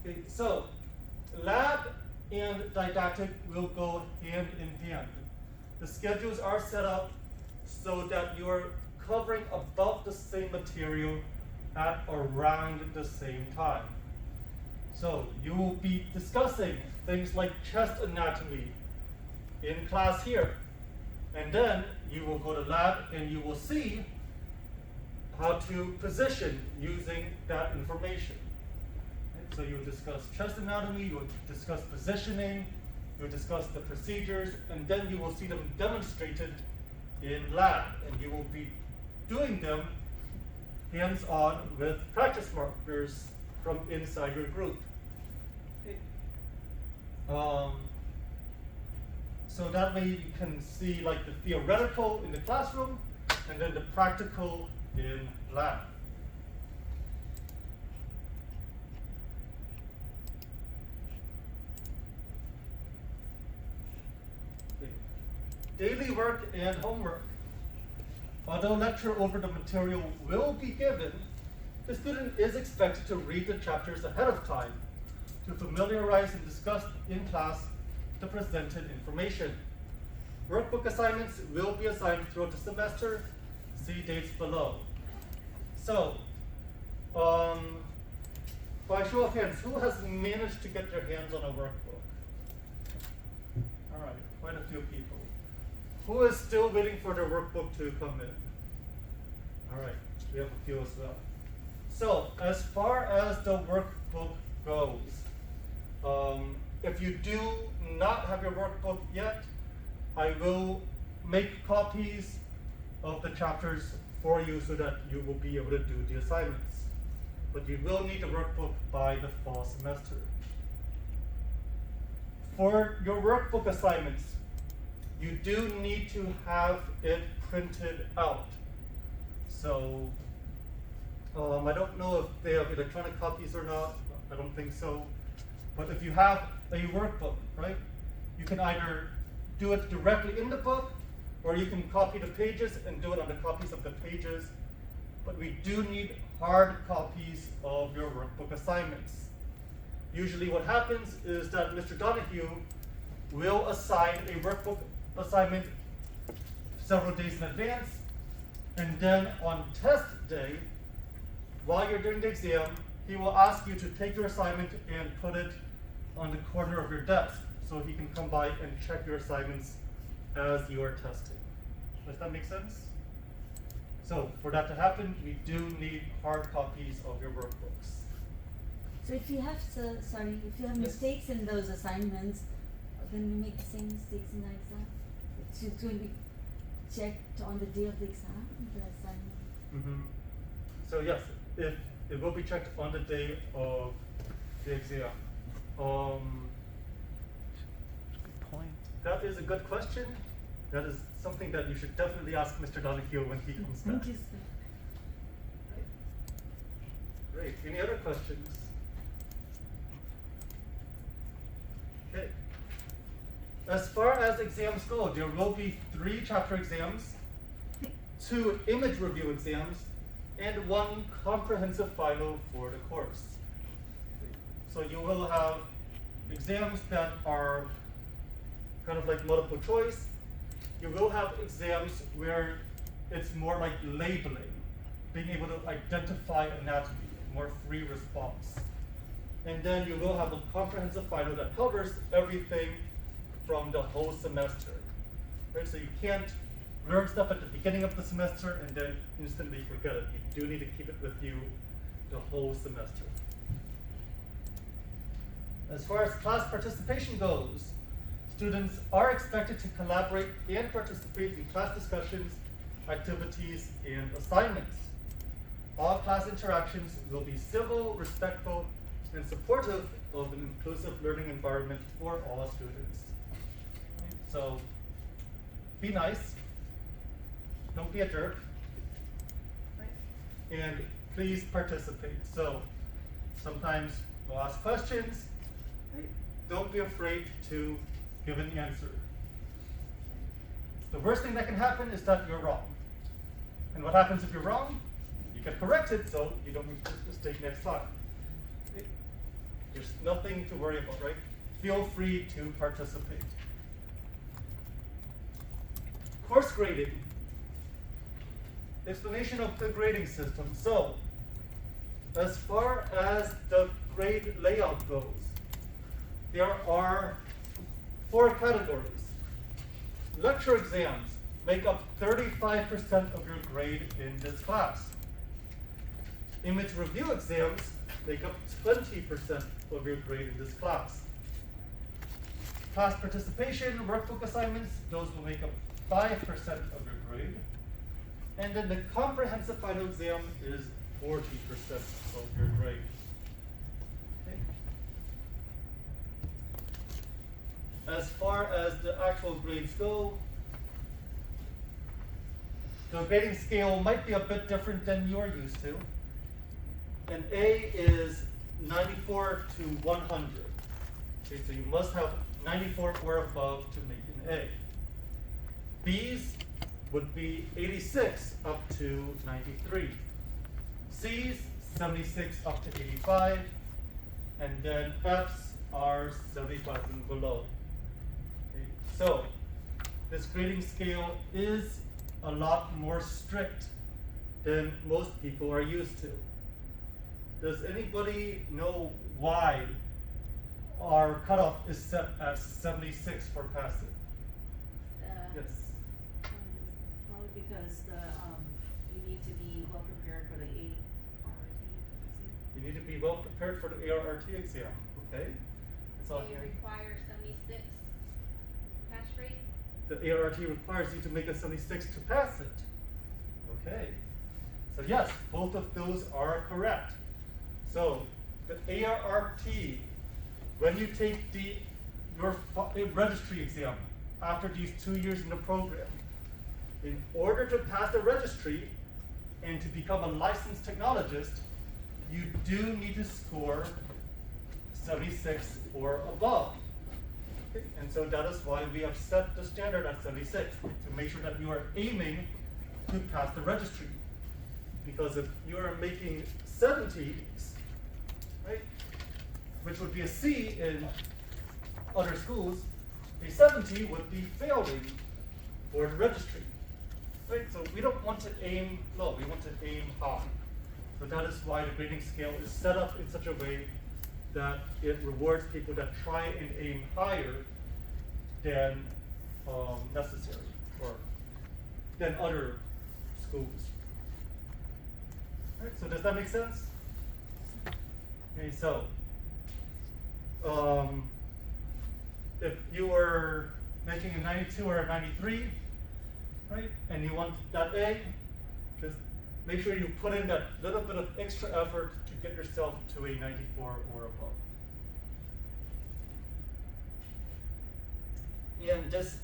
Okay, so lab and didactic will go hand in hand. The schedules are set up so that you're covering about the same material at around the same time. So you will be discussing things like chest anatomy in class here. And then you will go to lab and you will see how to position using that information. So you will discuss chest anatomy, you will discuss positioning, you will discuss the procedures, and then you will see them demonstrated in lab. And you will be doing them hands-on with practice markers from inside your group. So that way you can see like the theoretical in the classroom and then the practical in lab. Daily work and homework. Although lecture over the material will be given, the student is expected to read the chapters ahead of time to familiarize and discuss in class the presented information. Workbook assignments will be assigned throughout the semester. See dates below. So, by show of hands, who has managed to get their hands on a workbook? All right, quite a few people. Who is still waiting for their workbook to come in? All right, we have a few as well. So, as far as the workbook goes, if you do not have your workbook yet, I will make copies of the chapters for you so that you will be able to do the assignments. But you will need the workbook by the fall semester. For your workbook assignments, you do need to have it printed out. So, I don't know if they have electronic copies or not. I don't think so. But if you have a workbook, right, you can either do it directly in the book, or you can copy the pages and do it on the copies of the pages. But we do need hard copies of your workbook assignments. Usually what happens is that Mr. Donahue will assign a workbook assignment several days in advance, and then on test day, while you're doing the exam, he will ask you to take your assignment and put it on the corner of your desk so he can come by and check your assignments as you are testing. Does that make sense? So for that to happen, we do need hard copies of your workbooks. So if you have if you have Yes. mistakes in those assignments, then we make the same mistakes in the exam. It's going to be checked on the day of the exam, the assignment. Mm-hmm. So yes, if it will be checked on the day of the exam. Good point. That is a good question. That is something that you should definitely ask Mr. Donahue when he comes back. Thank you, sir. Great. Any other questions? Okay. As far as exams go, there will be 3 chapter exams, 2 image review exams, and 1 comprehensive final for the course. So you will have exams that are kind of like multiple choice. You will have exams where it's more like labeling, being able to identify anatomy, more free response. And then you will have a comprehensive final that covers everything from the whole semester. Right? So you can't learn stuff at the beginning of the semester and then instantly forget it. You do need to keep it with you the whole semester. As far as class participation goes, students are expected to collaborate and participate in class discussions, activities, and assignments. All class interactions will be civil, respectful, and supportive of an inclusive learning environment for all students. So, be nice, don't be a jerk, and please participate. So, sometimes we'll ask questions. Don't be afraid to give an answer. The worst thing that can happen is that you're wrong. And what happens if you're wrong? You get corrected so you don't make this mistake next time. There's nothing to worry about, right? Feel free to participate. Course grading. Explanation of the grading system. So, as far as the grade layout goes, there are 4 categories. Lecture exams make up 35% of your grade in this class. Image review exams make up 20% of your grade in this class. Class participation, workbook assignments, those will make up 5% of your grade. And then the comprehensive final exam is 40% of your grade. Okay. As far as the actual grades go, the grading scale might be a bit different than you're used to. An A is 94 to 100. Okay, so you must have 94 or above to make an A. B's would be 86 up to 93. C's, 76 up to 85. And then F's are 75 and below. Okay, so this grading scale is a lot more strict than most people are used to. Does anybody know why our cutoff is set at 76 for passing? Yes. Probably because you need to be well prepared for the ART. You need to be well prepared for the ARRT exam. Okay? That's all They here. require 76 pass rate. The ARRT requires you to make a 76 to pass it. Okay. So yes, both of those are correct. So the ARRT, when you take your registry exam after these 2 years in the program, in order to pass the registry and to become a licensed technologist, you do need to score 76 or above. Okay? And so that is why we have set the standard at 76, to make sure that you are aiming to pass the registry. Because if you are making 70s, right, which would be a C in other schools, a 70 would be failing for the registry. Right? So we don't want to aim low, we want to aim high. So that is why the grading scale is set up in such a way that it rewards people that try and aim higher than necessary, or than other schools. Right, so does that make sense? Okay, so if you were making a 92 or a 93, right, and you want that A, just make sure you put in that little bit of extra effort to get yourself to a 94 or above. And this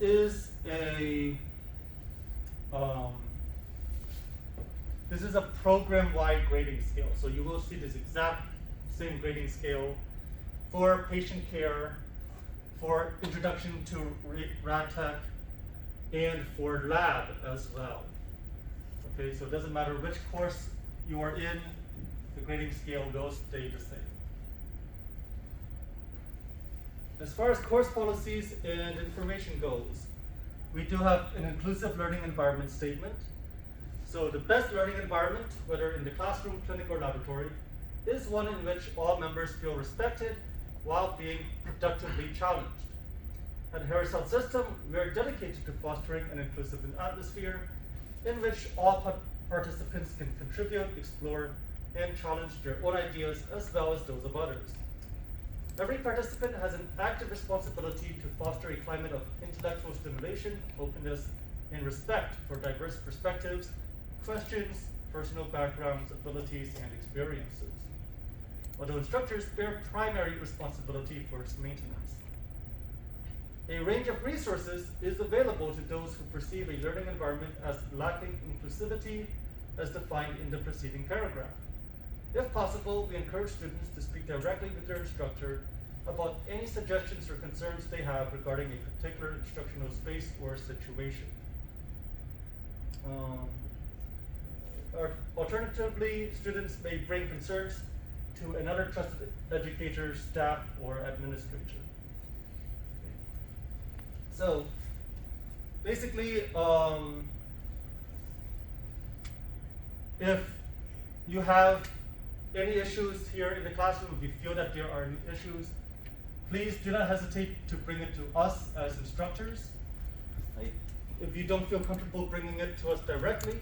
is a program-wide grading scale. So you will see this exact same grading scale for patient care, for introduction to RadTech, and for lab as well. Okay, so it doesn't matter which course you are in, the grading scale will stay the same. As far as course policies and information goes, we do have an inclusive learning environment statement. So the best learning environment, whether in the classroom, clinic, or laboratory, is one in which all members feel respected while being productively challenged. At Harris Health System, we are dedicated to fostering an inclusive atmosphere in which all participants can contribute, explore, and challenge their own ideas as well as those of others. Every participant has an active responsibility to foster a climate of intellectual stimulation, openness, and respect for diverse perspectives, questions, personal backgrounds, abilities, and experiences. Although instructors bear primary responsibility for its maintenance. A range of resources is available to those who perceive a learning environment as lacking inclusivity as defined in the preceding paragraph. If possible, we encourage students to speak directly with their instructor about any suggestions or concerns they have regarding a particular instructional space or situation. Alternatively, students may bring concerns to another trusted educator, staff, or administrator. So, basically, if you have any issues here in the classroom, if you feel that there are any issues, please do not hesitate to bring it to us as instructors. Right? If you don't feel comfortable bringing it to us directly,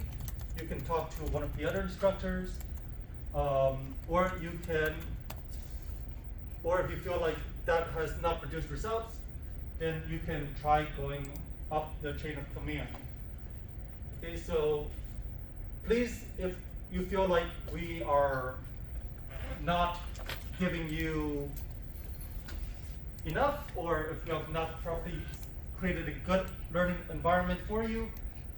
you can talk to one of the other instructors, or you can, or if you feel like that has not produced results, then you can try going up the chain of command. Okay, so please, if you feel like we are not giving you enough, or if we have not properly created a good learning environment for you,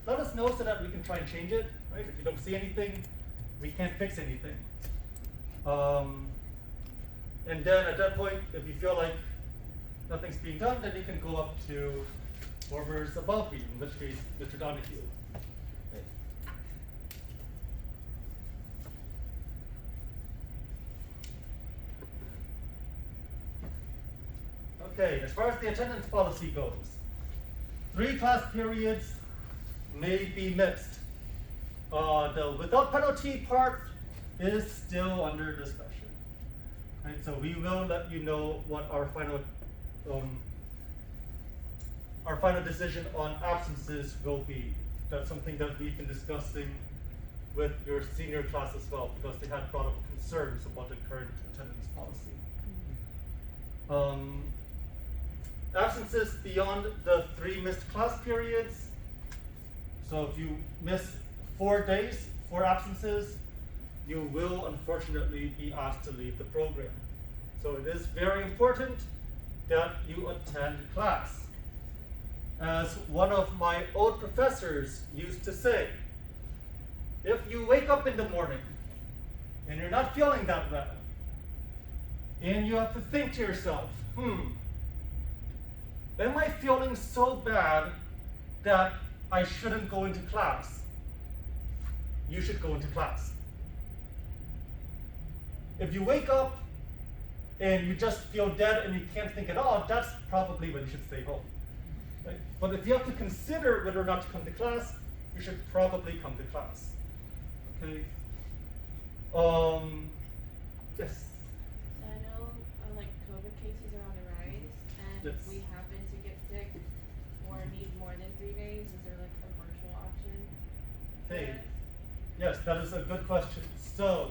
let us know so that we can try and change it, right? If you don't see anything, we can't fix anything. And then at that point, if you feel like nothing's being done, then you can go up to whoever's above you, in which case, Mr. Donahue. Okay. Okay, as far as the attendance policy goes, 3 class periods may be mixed. The without penalty part is still under discussion. Right, so we will let you know what our final decision on absences will be. That's something that we've been discussing with your senior class as well, because they had brought up concerns about the current attendance policy. Absences beyond the 3 missed class periods. So if you miss 4 days, 4 absences, you will unfortunately be asked to leave the program. So it is very important that you attend class. As one of my old professors used to say, if you wake up in the morning and you're not feeling that well, and you have to think to yourself, am I feeling so bad that I shouldn't go into class? You should go into class. If you wake up and you just feel dead and you can't think at all, that's probably when you should stay home. Right? But if you have to consider whether or not to come to class, you should probably come to class. Okay? Yes. So I know like COVID cases are on the rise, and Yes. if we happen to get sick or need more than 3 days, is there like a virtual option? for Hey. us? Yes, that is a good question. So,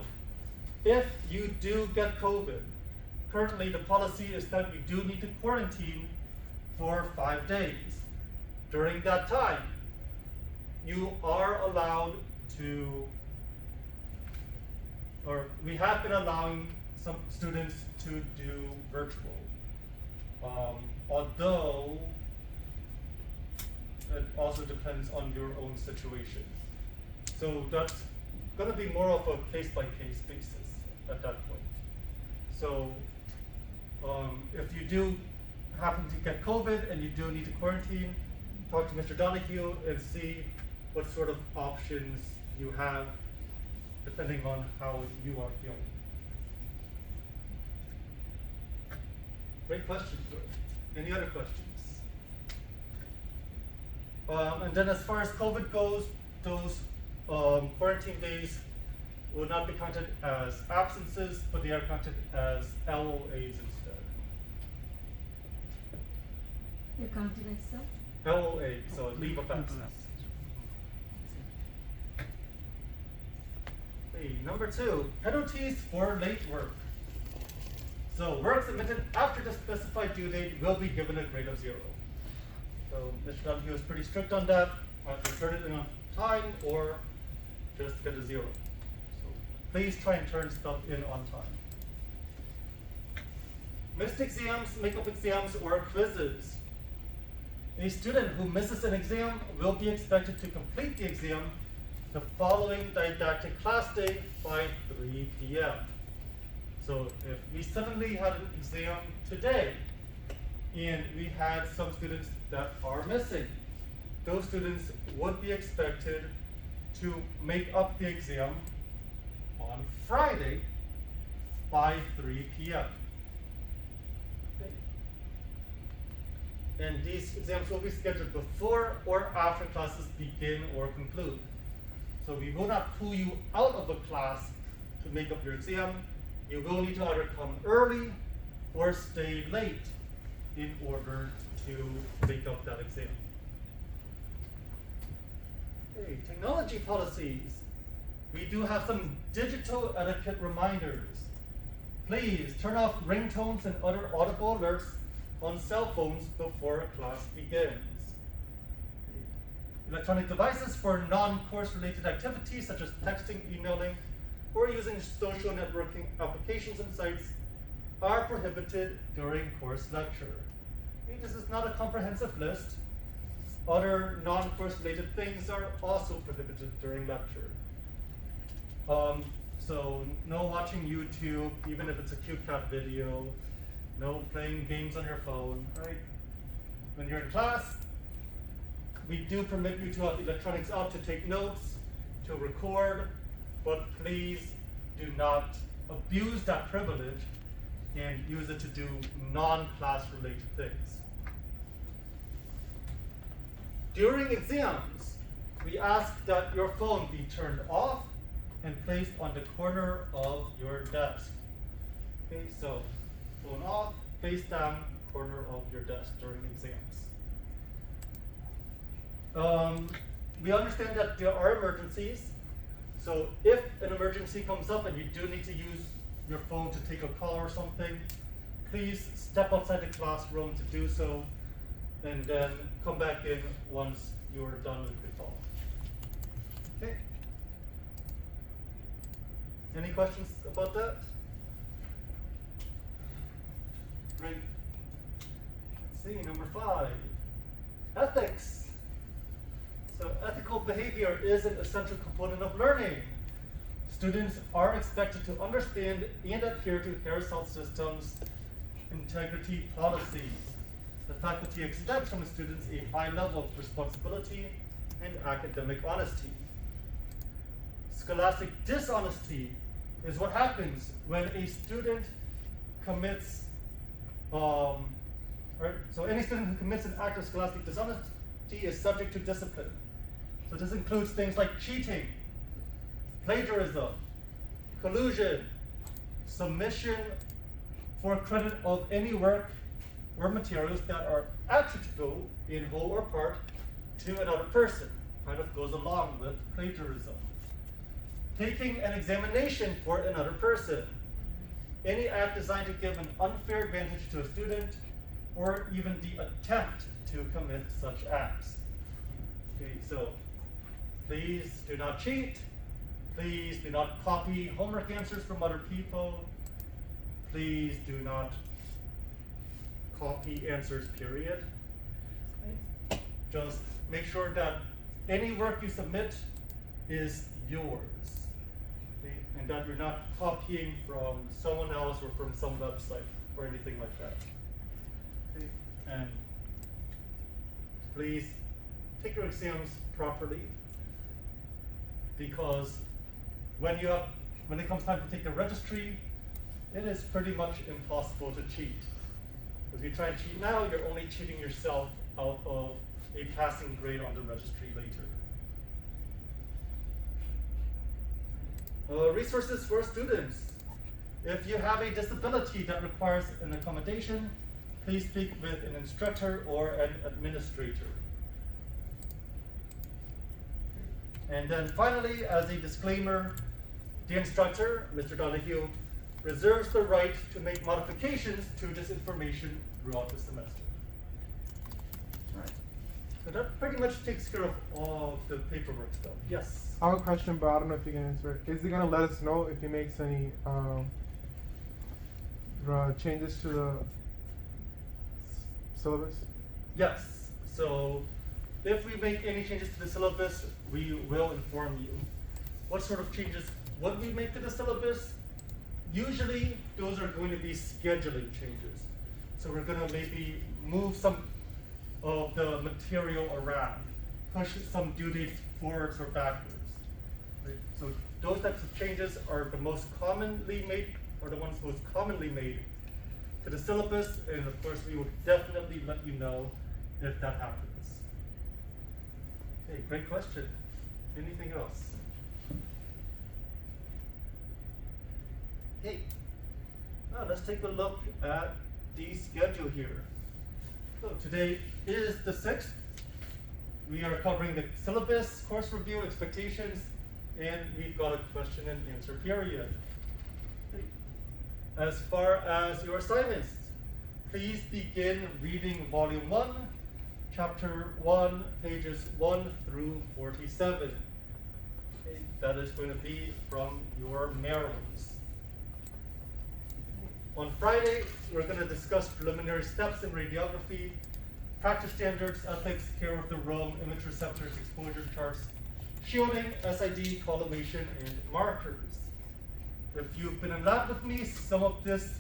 if you do get COVID, currently the policy is that you do need to quarantine for 5 days. During that time, you are allowed to, or we have been allowing some students to do virtual. Although it also depends on your own situation. So that's going to be more of a case-by-case basis at that point. So if you do happen to get COVID and you do need to quarantine, talk to Mr. Donahue and see what sort of options you have depending on how you are feeling. Great question, Joy. Any other questions? And then as far as COVID goes, those quarantine days will not be counted as absences, but they are counted as LOAs instead. They're counted as such? LOA, so leave of absence. Okay, number 2, penalties for late work. So work submitted after the specified due date will be given a grade of 0. So Mr. Donahue is pretty strict on that. Either turn it in on time or just get a 0. So please try and turn stuff in on time. Missed exams, makeup exams, or quizzes. A student who misses an exam will be expected to complete the exam the following didactic class day by 3 p.m. So if we suddenly had an exam today and we had some students that are missing, those students would be expected to make up the exam on Friday by 3 p.m. Okay. And these exams will be scheduled before or after classes begin or conclude. So we will not pull you out of a class to make up your exam. You will need to either come early or stay late in order to make up that exam. Okay, technology policies. We do have some digital etiquette reminders. Please turn off ringtones and other audible alerts on cell phones before class begins. Electronic devices for non-course related activities such as texting, emailing, or using social networking applications and sites are prohibited during course lecture. Okay, this is not a comprehensive list. Other non-course related things are also prohibited during lecture. So no watching YouTube, even if it's a cute cat video, no playing games on your phone, right? When you're in class, we do permit you to have the electronics out to take notes, to record, but please do not abuse that privilege and use it to do non-class related things. During exams, we ask that your phone be turned off and placed on the corner of your desk. Okay, so phone off, face down, corner of your desk during exams. We understand that there are emergencies, so if an emergency comes up and you do need to use your phone to take a call or something, please step outside the classroom to do so, and then come back in once you're done with the call. Okay? Any questions about that? Great. Let's see, number 5. Ethics. So ethical behavior is an essential component of learning. Students are expected to understand and adhere to Harris Health System's integrity policies. The faculty expects from the students a high level of responsibility and academic honesty. Scholastic dishonesty is what happens when a student commits, so any student who commits an act of scholastic dishonesty is subject to discipline. So this includes things like cheating, plagiarism, collusion, submission for credit of any work or materials that are attributable in whole or part to another person. Kind of goes along with plagiarism. Taking an examination for another person. Any act designed to give an unfair advantage to a student, or even the attempt to commit such acts. Okay, so please do not cheat. Please do not copy homework answers from other people. Please do not copy answers, period. Right? Just make sure that any work you submit is yours. Okay? And that you're not copying from someone else or from some website or anything like that. Okay? And please take your exams properly, because when it comes time to take the registry, it is pretty much impossible to cheat. If you try and cheat now, you're only cheating yourself out of a passing grade on the registry later. Resources for students. If you have a disability that requires an accommodation, please speak with an instructor or an administrator. And then finally, as a disclaimer, the instructor, Mr. Donahue, reserves the right to make modifications to this information throughout the semester. Right. So that pretty much takes care of all of the paperwork stuff. Yes? I have a question, but I don't know if you can answer it. Is he gonna let us know if he makes any changes to the syllabus? Yes. So if we make any changes to the syllabus, we will inform you. What sort of changes would we make to the syllabus? Usually, those are going to be scheduling changes. So we're going to maybe move some of the material around, push some due dates forwards or backwards. Right? So those types of changes are the most commonly made are the ones most commonly made to the syllabus, and of course we will definitely let you know if that happens. Okay, great question. Anything else? Hey, now let's take a look at the schedule here. So today is the 6th. We are covering the syllabus, course review, expectations, and we've got a question and answer period. As far as your assignments, please begin reading Volume 1, Chapter 1, pages 1 through 47. Okay, that is going to be from your Merrill's. On Friday, we're going to discuss preliminary steps in radiography, practice standards, ethics, care of the room, image receptors, exposure charts, shielding, SID, collimation, and markers. If you've been in lab with me, some of this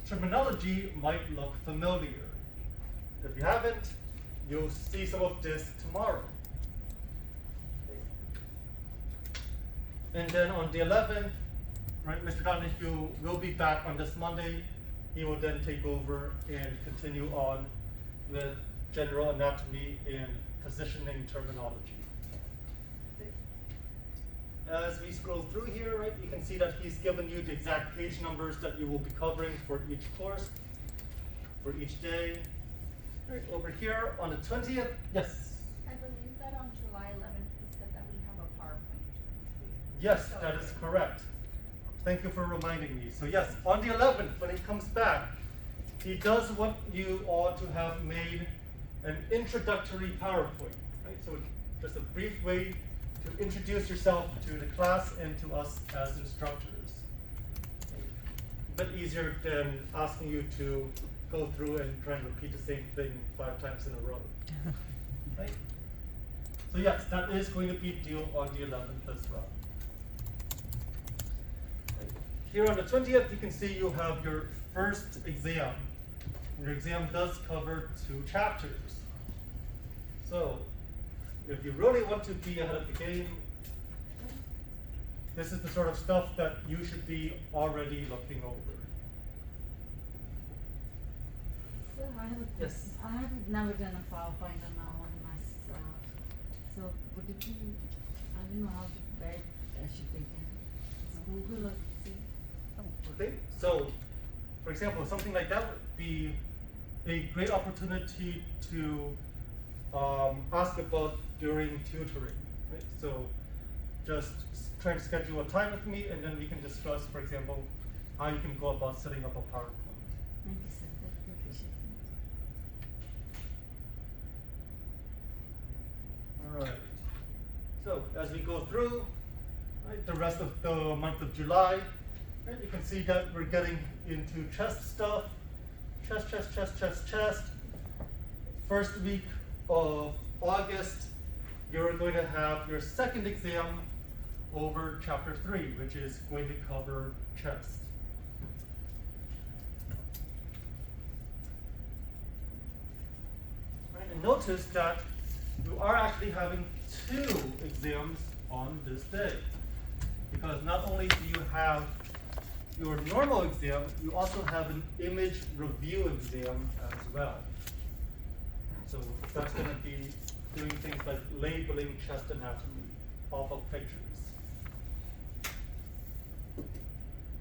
terminology might look familiar. If you haven't, you'll see some of this tomorrow. And then on the 11th, right, Mr. Donahue will be back on this Monday. He will then take over and continue on with general anatomy and positioning terminology. As we scroll through here, right, you can see that he's given you the exact page numbers that you will be covering for each course, for each day. Right, over here on the 20th, yes? I believe that on July 11th, he said that we have a PowerPoint. Yes, that is correct. Thank you for reminding me. So yes, on the 11th, when he comes back, he does want you all to have made an introductory PowerPoint, right? So just a brief way to introduce yourself to the class and to us as instructors. A bit easier than asking you to go through and try and repeat the same thing 5 times in a row, right? So yes, that is going to be due on the 11th as well. Here on the 20th, you can see you have your first exam. Your exam does cover 2 chapters. So, if you really want to be ahead of the game, this is the sort of stuff that you should be already looking over. So I have a Yes. I have never done a PowerPoint on my own myself. So would it be, I don't know how to where I should begin. Is Google or see? Okay, so for example, something like that would be a great opportunity to ask about during tutoring, right? So just try to schedule a time with me, and then we can discuss, for example, how you can go about setting up a PowerPoint. Thank you, sir. I appreciate it. All right. So as we go through, right, the rest of the month of July, right, you can see that we're getting into chest stuff, chest. First week of August, you're going to have your second exam over chapter 3, which is going to cover chest. Right, and notice that you are actually having 2 exams on this day, because not only do you have your normal exam, you also have an image review exam as well. So that's going to be doing things like labeling chest anatomy off of pictures.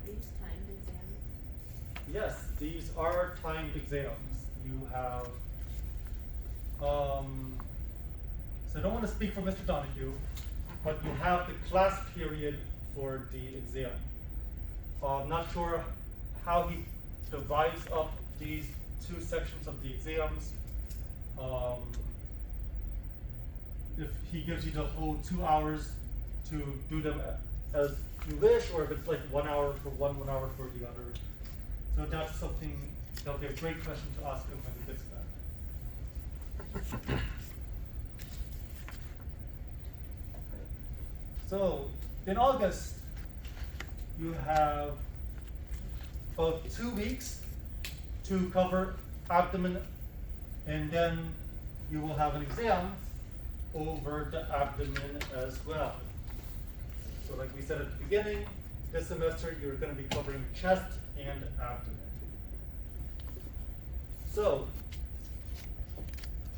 These timed exams. Yes, these are timed exams. You have, so I don't want to speak for Mr. Donahue, but you have the class period for the exam. I'm not sure how he divides up these 2 sections of the exams. If he gives you the whole 2 hours to do them as you wish, or if it's like 1 hour for one, 1 hour for the other. So that's something that'll be a great question to ask him when he gets back. So in August, you have about 2 weeks to cover abdomen, and then you will have an exam over the abdomen as well. So like we said at the beginning, this semester you're going to be covering chest and abdomen. So,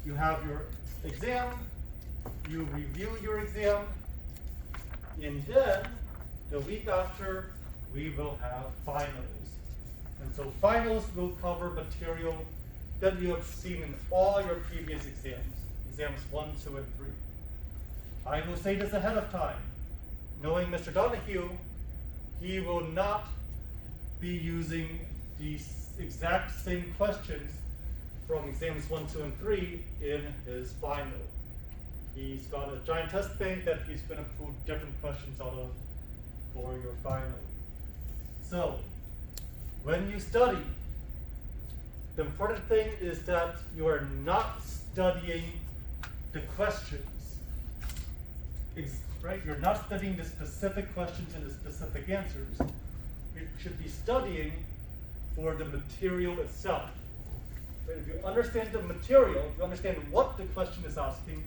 you have your exam, you review your exam, and then the week after we will have finals. And so finals will cover material that you have seen in all your previous exams, exams 1, 2, and 3. I will say this ahead of time. Knowing Mr. Donahue, he will not be using these exact same questions from exams 1, 2, and 3 in his final. He's got a giant test bank that he's going to pull different questions out of for your final. So, when you study, the important thing is that you are not studying the questions. Right? You're not studying the specific questions and the specific answers. You should be studying for the material itself. Right? If you understand the material, if you understand what the question is asking,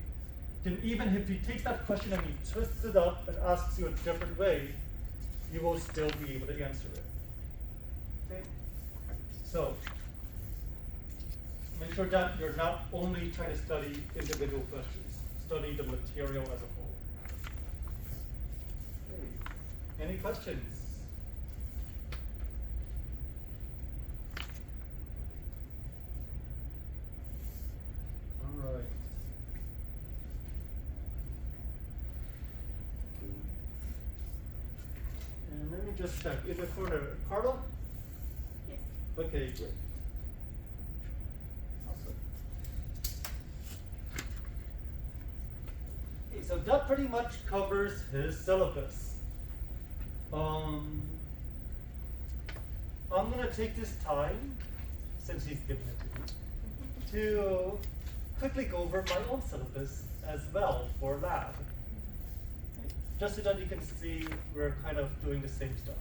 then even if he takes that question and he twists it up and asks you a different way, you will still be able to answer it. Okay? So, make sure that you're not only trying to study individual questions, study the material as a whole. Okay. Any questions? All right. And let me just check. In the corner, Carla? Yes. Okay, great. Awesome. Okay, so that pretty much covers his syllabus. I'm gonna take this time, since he's given it to me, to quickly go over my own syllabus as well for lab. Okay, just so that you can see we're kind of doing the same stuff.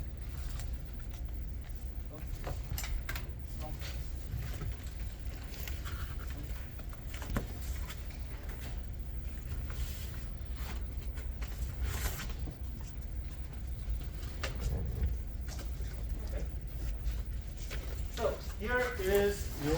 Okay. So here is your